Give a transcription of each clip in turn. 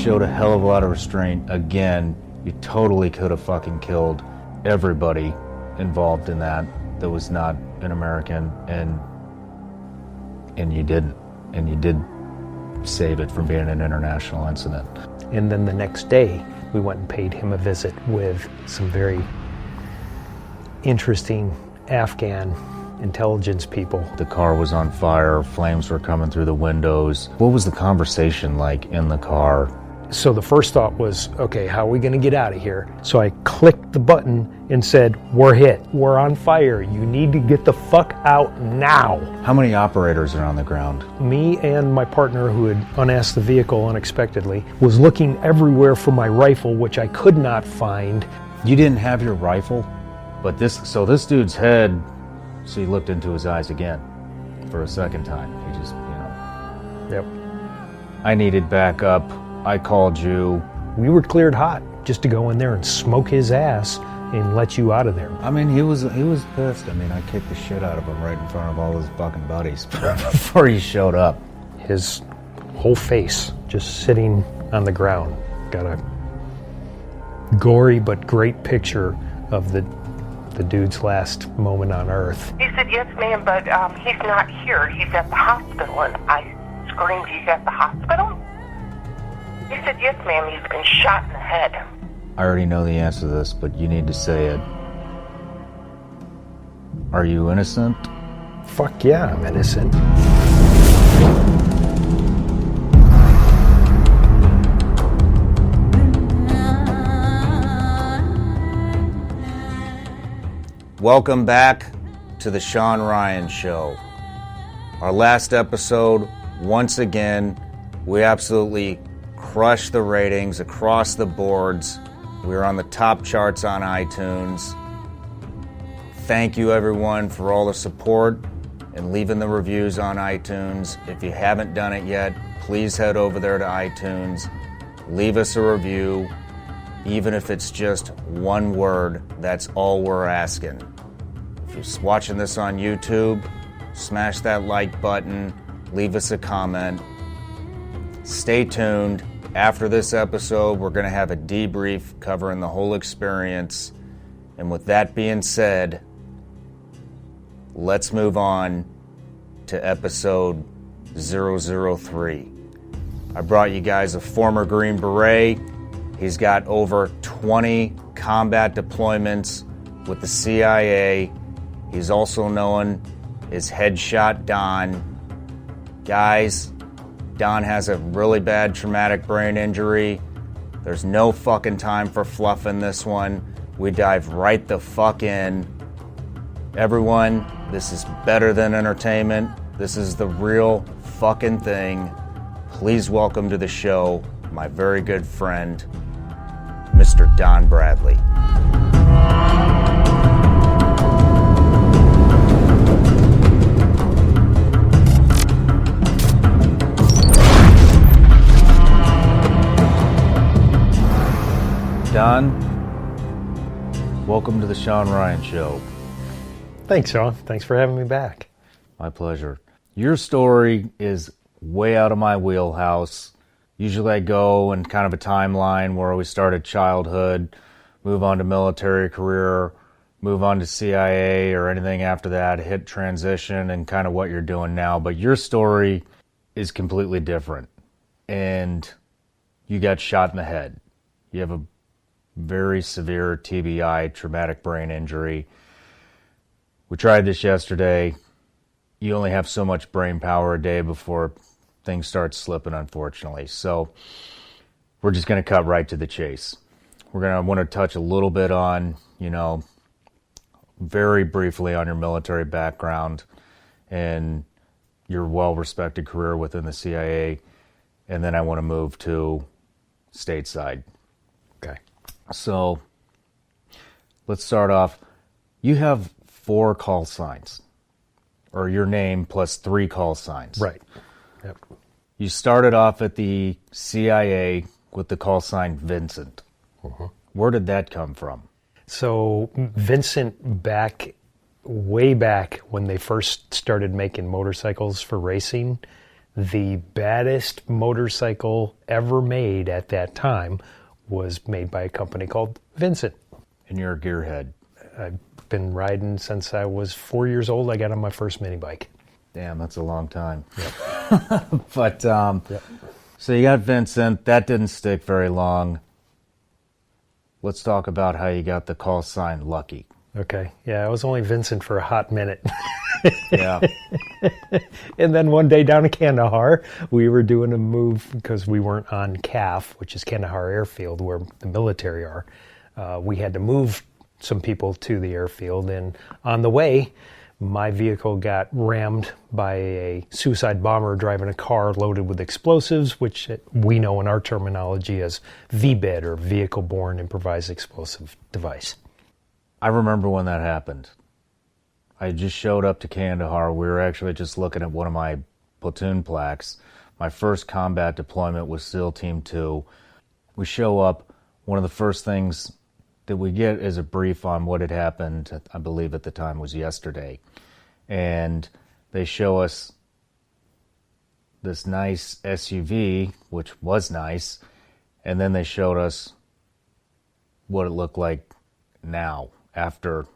showed a hell of a lot of restraint. Again, you totally could have fucking killed everybody involved in that was not an American, and you didn't. And you did save it from being an international incident. And then the next day, we went and paid him a visit with some very interesting Afghan intelligence people. The car was on fire, flames were coming through the windows. What was the conversation like in the car? So the first thought was, okay, how are we going to get out of here? So I clicked the button and said, we're hit, we're on fire, you need to get the fuck out now. How many operators are on the ground? Me and my partner, who had unasked the vehicle unexpectedly, was looking everywhere for my rifle, which I could not find. You didn't have your rifle? But this dude's head, so he looked into his eyes again for a second time. He just, Yep. I needed backup. I called you. We were cleared hot just to go in there and smoke his ass and let you out of there. I mean, he was pissed. I mean, I kicked the shit out of him right in front of all his fucking buddies before he showed up. His whole face just sitting on the ground. Got a gory but great picture of the dude's last moment on Earth. He said, yes, ma'am, but he's not here. He's at the hospital. And I screamed, he's at the hospital? He said, yes, ma'am, he's been shot in the head. I already know the answer to this, but you need to say it. Are you innocent? Fuck yeah, I'm innocent. Welcome back to the Shawn Ryan Show. Our last episode, once again, we absolutely crushed the ratings across the boards. We were on the top charts on iTunes. Thank you everyone for all the support and leaving the reviews on iTunes. If you haven't done it yet, please head over there to iTunes. Leave us a review. Even if it's just one word, that's all we're asking. If you're watching this on YouTube, smash that like button, leave us a comment. Stay tuned. After this episode, we're going to have a debrief covering the whole experience. And with that being said, let's move on to episode 003. I brought you guys a former Green Beret. He's got over 20 combat deployments with the CIA. He's also known as Headshot Don. Guys, Don has a really bad traumatic brain injury. There's no fucking time for fluff in this one. We dive right the fuck in. Everyone, this is better than entertainment. This is the real fucking thing. Please welcome to the show my very good friend, Mr. Don Bradley. Don, welcome to the Shawn Ryan Show. Thanks, Shawn. Thanks for having me back. My pleasure. Your story is way out of my wheelhouse. Usually I go in kind of a timeline where we started childhood, move on to military career, move on to CIA or anything after that, hit transition and kind of what you're doing now. But your story is completely different. And you got shot in the head. You have a very severe TBI, traumatic brain injury. We tried this yesterday. You only have so much brain power a day before things start slipping, unfortunately. So we're just going to cut right to the chase. We're going to want to touch a little bit on, very briefly on your military background and your well-respected career within the CIA. And then I want to move to stateside. Okay. So let's start off. You have 4 call signs, or your name plus 3 call signs. Right. Yep. You started off at the CIA with the call sign Vincent. Uh-huh. Where did that come from? So Vincent, way back when they first started making motorcycles for racing, the baddest motorcycle ever made at that time was made by a company called Vincent. And you're a gearhead. I've been riding since I was 4 years old. I got on my first mini bike. Damn, that's a long time. Yep. But, Yep. so you got Vincent. That didn't stick very long. Let's talk about how you got the call sign Lucky. Okay. Yeah, I was only Vincent for a hot minute. Yeah. And then one day down in Kandahar, we were doing a move because we weren't on CAF, which is Kandahar Airfield, where the military are. We had to move some people to the airfield, and on the way, my vehicle got rammed by a suicide bomber driving a car loaded with explosives, which we know in our terminology as VBID, or Vehicle-Borne Improvised Explosive Device. I remember when that happened. I just showed up to Kandahar. We were actually just looking at one of my platoon plaques. My first combat deployment was SEAL Team 2. We show up. One of the first things that we get is a brief on what had happened. I believe at the time was yesterday. And they show us this nice SUV, which was nice. And then they showed us what it looked like now, after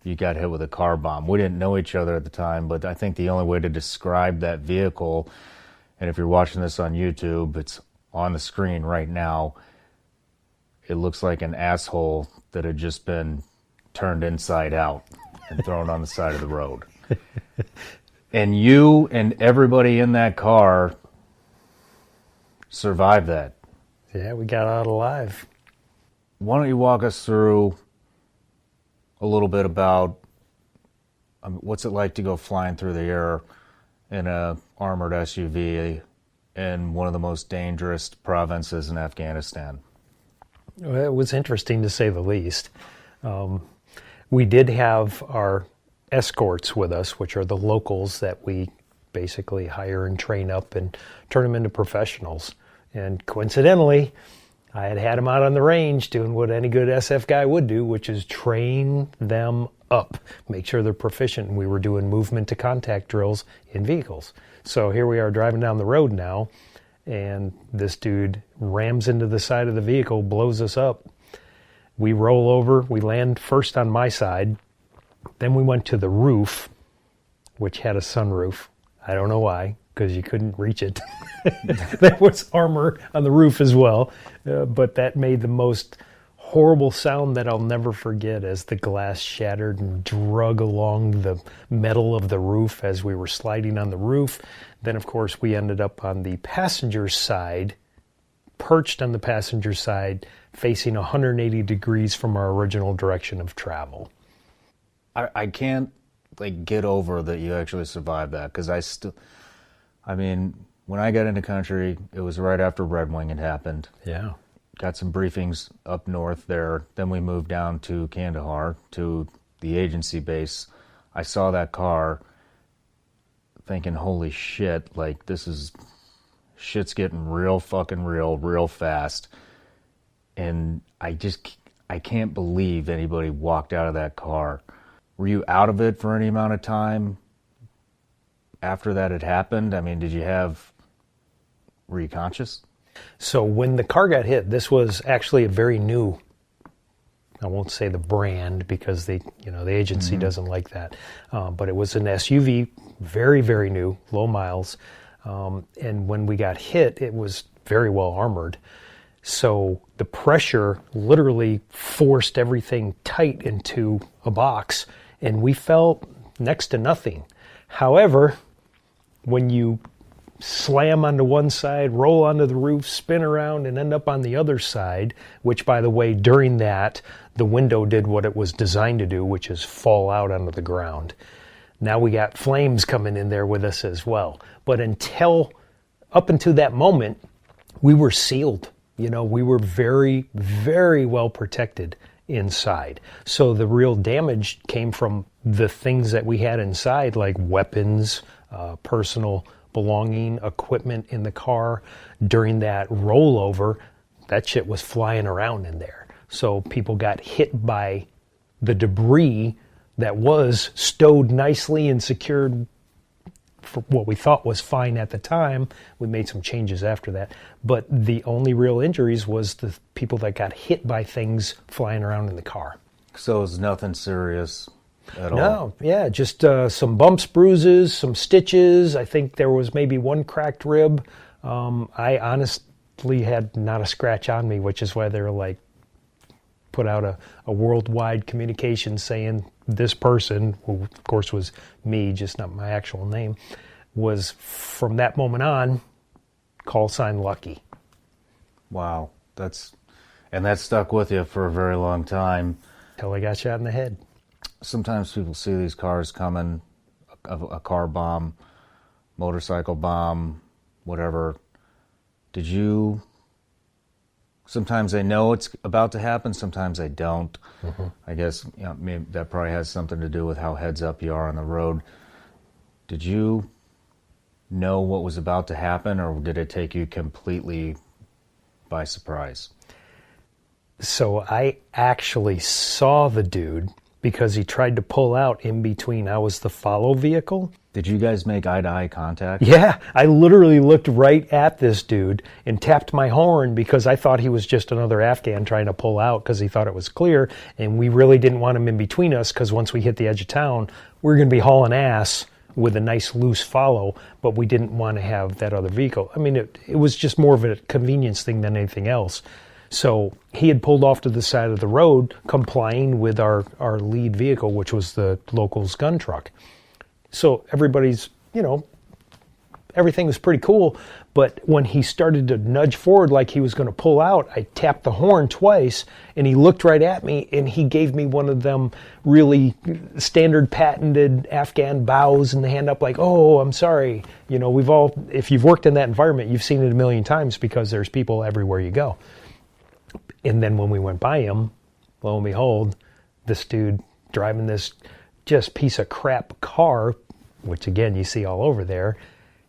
you got hit with a car bomb. We didn't know each other at the time, but I think the only way to describe that vehicle, and if you're watching this on YouTube, it's on the screen right now, it looks like an asshole that had just been turned inside out and thrown on the side of the road. And you and everybody in that car survived that. Yeah, we got out alive. Why don't you walk us through a little bit about what's it like to go flying through the air in a armored SUV in one of the most dangerous provinces in Afghanistan? Well, it was interesting to say the least. We did have our escorts with us, which are the locals that we basically hire and train up and turn them into professionals. And coincidentally, I had them out on the range doing what any good SF guy would do, which is train them up, make sure they're proficient. And we were doing movement to contact drills in vehicles. So here we are driving down the road now, and this dude rams into the side of the vehicle, blows us up. We roll over, we land first on my side, then we went to the roof, which had a sunroof. I don't know why, because you couldn't reach it. There was armor on the roof as well, but that made the most horrible sound that I'll never forget as the glass shattered and drug along the metal of the roof as we were sliding on the roof. Then, of course, we ended up on the passenger side, perched on the passenger side, facing 180 degrees from our original direction of travel. I can't get over that you actually survived that, because when I got into country, it was right after Red Wing had happened. Yeah. Got some briefings up north there. Then we moved down to Kandahar, to the agency base. I saw that car thinking, holy shit, shit's getting real fucking real fast. And I can't believe anybody walked out of that car. Were you out of it for any amount of time after that had happened? Were you conscious? So when the car got hit, this was actually a very new, I won't say the brand because the agency doesn't like that, but it was an SUV, very, very new, low miles. And when we got hit, it was very well armored. So the pressure literally forced everything tight into a box, and we felt next to nothing. However, when you slam onto one side, roll onto the roof, spin around, and end up on the other side, which, by the way, during that, the window did what it was designed to do, which is fall out onto the ground. Now we got flames coming in there with us as well. But up until that moment, we were sealed. We were very, very well protected inside. So the real damage came from the things that we had inside, like weapons, personal belonging, equipment in the car. During that rollover, that shit was flying around in there. So people got hit by the debris that was stowed nicely and secured for what we thought was fine at the time. We made some changes after that. But the only real injuries was the people that got hit by things flying around in the car. So it was nothing serious at all? No, yeah, just some bumps, bruises, some stitches. I think there was maybe one cracked rib. I honestly had not a scratch on me, which is why they were like, put out a worldwide communication saying this person, who of course was me, just not my actual name, was from that moment on, call sign Lucky. Wow, that stuck with you for a very long time. Till I got shot in the head. Sometimes people see these cars coming, a car bomb, motorcycle bomb, whatever. Did you... Sometimes they know it's about to happen, sometimes they don't. Mm-hmm. I guess maybe that probably has something to do with how heads up you are on the road. Did you know what was about to happen, or did it take you completely by surprise? So I actually saw the dude because he tried to pull out in between. I was the follow vehicle. Did you guys make eye-to-eye contact? Yeah, I literally looked right at this dude and tapped my horn because I thought he was just another Afghan trying to pull out because he thought it was clear, and we really didn't want him in between us because once we hit the edge of town, we were going to be hauling ass with a nice loose follow, but we didn't want to have that other vehicle. I mean, it was just more of a convenience thing than anything else. So he had pulled off to the side of the road, complying with our lead vehicle, which was the local's gun truck. So everybody's, everything was pretty cool. But when he started to nudge forward like he was going to pull out, I tapped the horn twice, and he looked right at me, and he gave me one of them really standard patented Afghan bows and the hand up like, oh, I'm sorry. If you've worked in that environment, you've seen it a million times because there's people everywhere you go. And then when we went by him, lo and behold, this dude driving this just piece of crap car, which again you see all over there,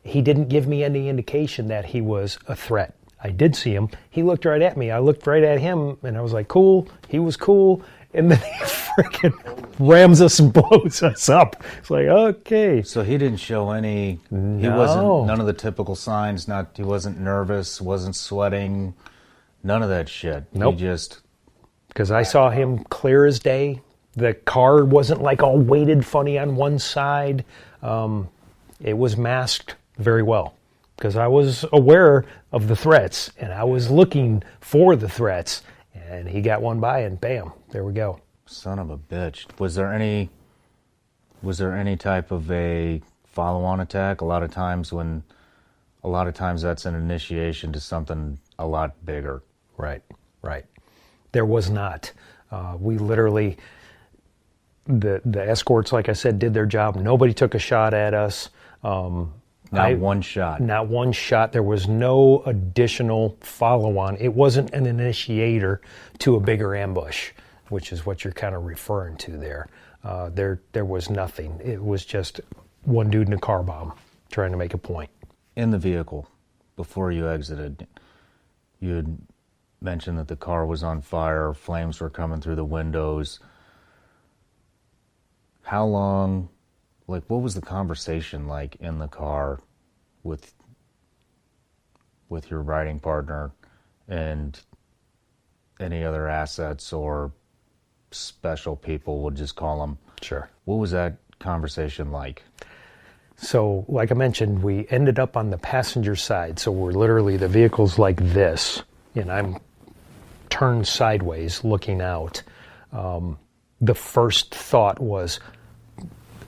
he didn't give me any indication that he was a threat. I did see him. He looked right at me. I looked right at him, and I was like, cool. He was cool. And then he freaking rams us and blows us up. It's like, okay. So he didn't show any... No. He wasn't... None of the typical signs. He wasn't nervous, wasn't sweating. None of that shit. Nope. He just... Because I saw him clear as day. The car wasn't like all weighted funny on one side. It was masked very well because I was aware of the threats and I was looking for the threats, and he got one by and bam, there we go. Son of a bitch. Was there any type of a follow-on attack? A lot of times that's an initiation to something a lot bigger. Right. There was not. We literally... The escorts, like I said, did their job. Nobody took a shot at us. Not one shot. Not one shot. There was no additional follow-on. It wasn't an initiator to a bigger ambush, which is what you're kind of referring to there. There was nothing. It was just one dude in a car bomb trying to make a point. In the vehicle, before you exited, you had mentioned that the car was on fire, flames were coming through the windows. How long, what was the conversation like in the car with your riding partner and any other assets or special people, we'll just call them? Sure. What was that conversation like? So, like I mentioned, we ended up on the passenger side. So we're literally, the vehicle's like this, and I'm turned sideways looking out. The first thought was,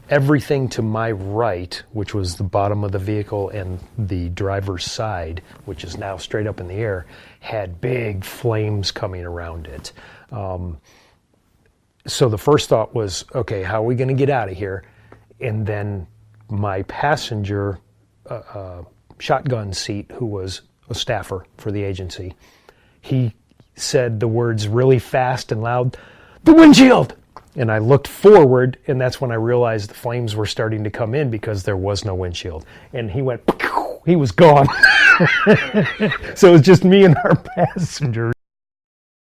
everything to my right, which was the bottom of the vehicle and the driver's side, which is now straight up in the air, had big flames coming around it. So the first thought was, okay, how are we going to get out of here? And then my passenger shotgun seat, who was a staffer for the agency, he said the words really fast and loud, "The windshield!" And I looked forward, and that's when I realized the flames were starting to come in because there was no windshield. And he went, he was gone. So it was just me and our passenger.